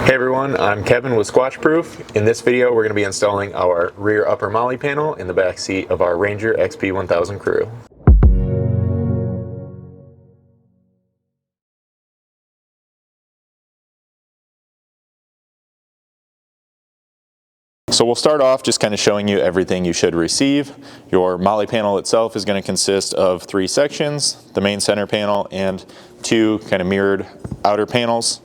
Hey everyone, I'm Kevin with Squatch Proof. In this video, we're going to be installing our rear upper MOLLE panel in the back seat of our Ranger XP 1000 Crew. So we'll start off just kind of showing you everything you should receive. Your MOLLE panel itself is going to consist of 3 sections, the main center panel and 2 kind of mirrored outer panels.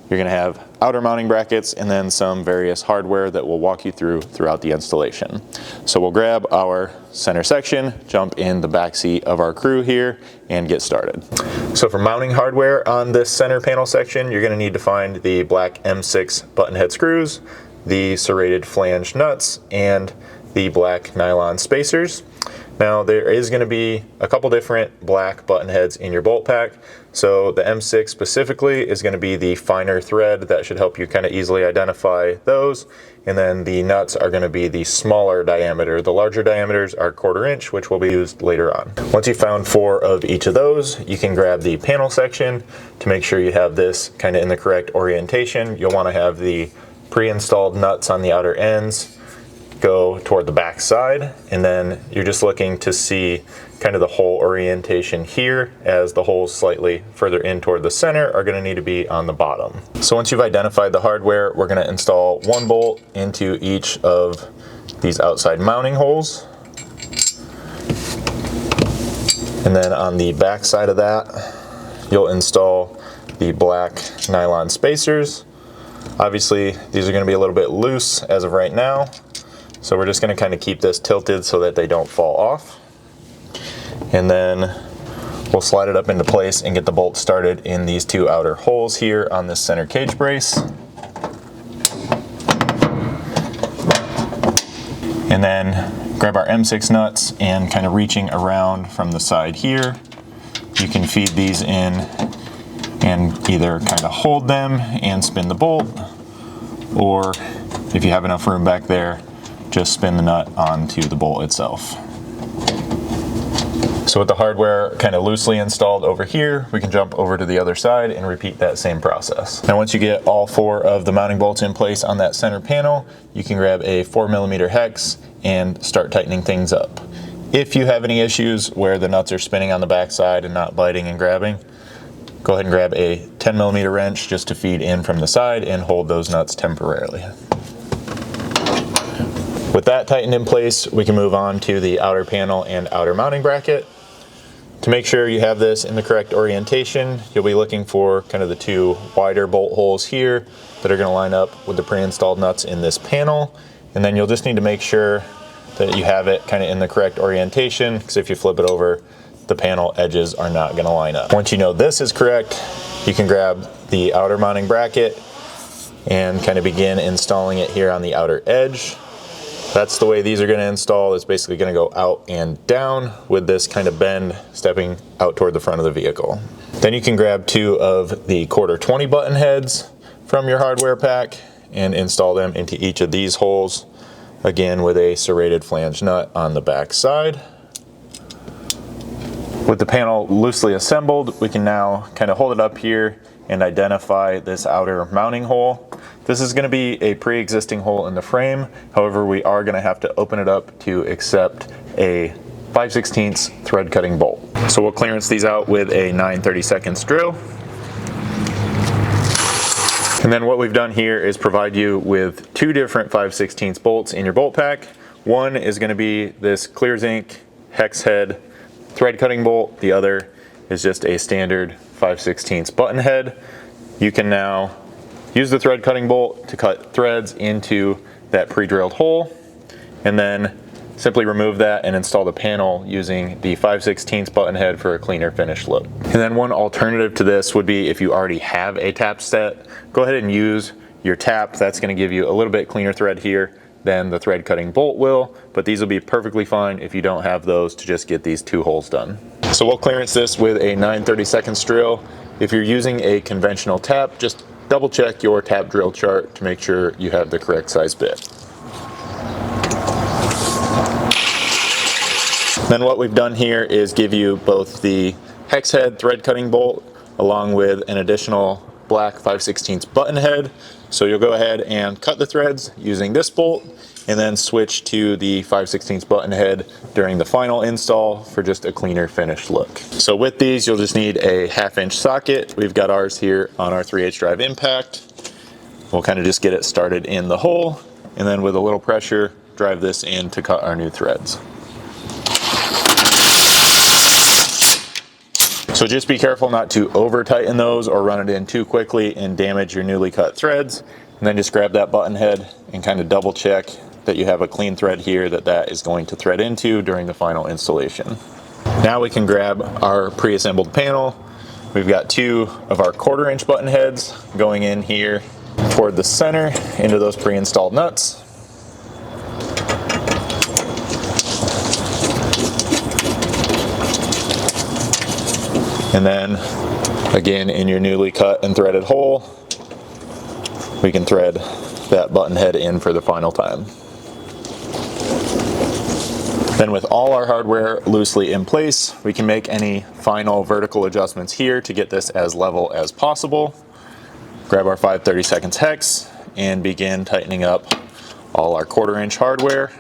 You're going to have outer mounting brackets and then some various hardware that we'll walk you throughout the installation. So we'll grab our center section, jump in the back seat of our Crew here, and get started. So for mounting hardware on this center panel section, you're going to need to find the black M6 button head screws, the serrated flange nuts, and the black nylon spacers. Now there is going to be a couple different black button heads in your bolt pack. So the M6 specifically is going to be the finer thread that should help you kind of easily identify those. And then the nuts are going to be the smaller diameter. The larger diameters are 1/4 inch, which will be used later on. Once you've found 4 of each of those, you can grab the panel section to make sure you have this kind of in the correct orientation. You'll want to have the pre-installed nuts on the outer ends go toward the back side, and then you're just looking to see kind of the hole orientation here, as the holes slightly further in toward the center are going to need to be on the bottom. So once you've identified the hardware, we're going to install 1 bolt into each of these outside mounting holes, and then on the back side of that you'll install the black nylon spacers. Obviously these are going to be a little bit loose as of right now, so we're just going to kind of keep this tilted so that they don't fall off. And then we'll slide it up into place and get the bolt started in these 2 outer holes here on this center cage brace. And then grab our M6 nuts and kind of reaching around from the side here, you can feed these in and either kind of hold them and spin the bolt, or if you have enough room back there, just spin the nut onto the bolt itself. So with the hardware kind of loosely installed over here, we can jump over to the other side and repeat that same process. Now once you get all 4 of the mounting bolts in place on that center panel, you can grab a 4mm hex and start tightening things up. If you have any issues where the nuts are spinning on the back side and not biting and grabbing, go ahead and grab a 10mm wrench just to feed in from the side and hold those nuts temporarily. With that tightened in place, we can move on to the outer panel and outer mounting bracket. To make sure you have this in the correct orientation, you'll be looking for kind of the 2 wider bolt holes here that are going to line up with the pre-installed nuts in this panel. And then you'll just need to make sure that you have it kind of in the correct orientation, because if you flip it over, the panel edges are not going to line up. Once you know this is correct, you can grab the outer mounting bracket and kind of begin installing it here on the outer edge. That's the way these are going to install. It's basically going to go out and down with this kind of bend stepping out toward the front of the vehicle. Then you can grab 2 of the 1/4 button heads from your hardware pack and install them into each of these holes, again with a serrated flange nut on the back side. With the panel loosely assembled, we can now kind of hold it up here and identify this outer mounting hole. This is going to be a pre-existing hole in the frame. However, we are going to have to open it up to accept a 5/16 thread cutting bolt. So we'll clearance these out with a 9/32 drill. And then what we've done here is provide you with 2 different 5/16 bolts in your bolt pack. One is going to be this clear zinc hex head thread cutting bolt. The other is just a standard 5/16 button head. You can now use the thread cutting bolt to cut threads into that pre-drilled hole, and then simply remove that and install the panel using the 5/16 button head for a cleaner finish look. And then one alternative to this would be if you already have a tap set, go ahead and use your tap. That's going to give you a little bit cleaner thread here than the thread cutting bolt will, but these will be perfectly fine if you don't have those to just get these 2 holes done. So we'll clearance this with a 9/32 drill. If you're using a conventional tap, just double check your tap drill chart to make sure you have the correct size bit. Then what we've done here is give you both the hex head thread cutting bolt along with an additional black 5/16 button head. So you'll go ahead and cut the threads using this bolt and then switch to the 5/16 button head during the final install for just a cleaner finished look. So with these, you'll just need a 1/2" socket. We've got ours here on our 3/8 drive impact. We'll kind of just get it started in the hole, and then with a little pressure, drive this in to cut our new threads. So just be careful not to over tighten those or run it in too quickly and damage your newly cut threads. And then just grab that button head and kind of double check that you have a clean thread here that is going to thread into during the final installation. Now we can grab our pre-assembled panel. We've got 2 of our 1/4" button heads going in here toward the center into those pre-installed nuts. And then again, in your newly cut and threaded hole, we can thread that button head in for the final time. Then with all our hardware loosely in place, we can make any final vertical adjustments here to get this as level as possible. Grab our 5/32 hex and begin tightening up all our 1/4" hardware.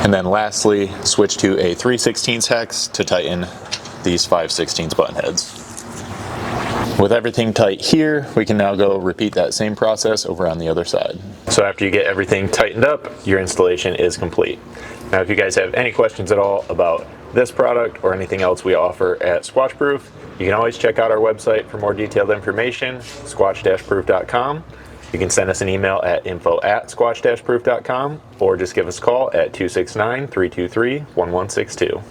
And then lastly, switch to a 3/16 hex to tighten these 5/16 button heads. With everything tight here, we can now go repeat that same process over on the other side. So after you get everything tightened up, your installation is complete. Now, if you guys have any questions at all about this product or anything else we offer at Squatch Proof, you can always check out our website for more detailed information, squatch-proof.com. You can send us an email at info@squatch-proof.com or just give us a call at 269-323-1162.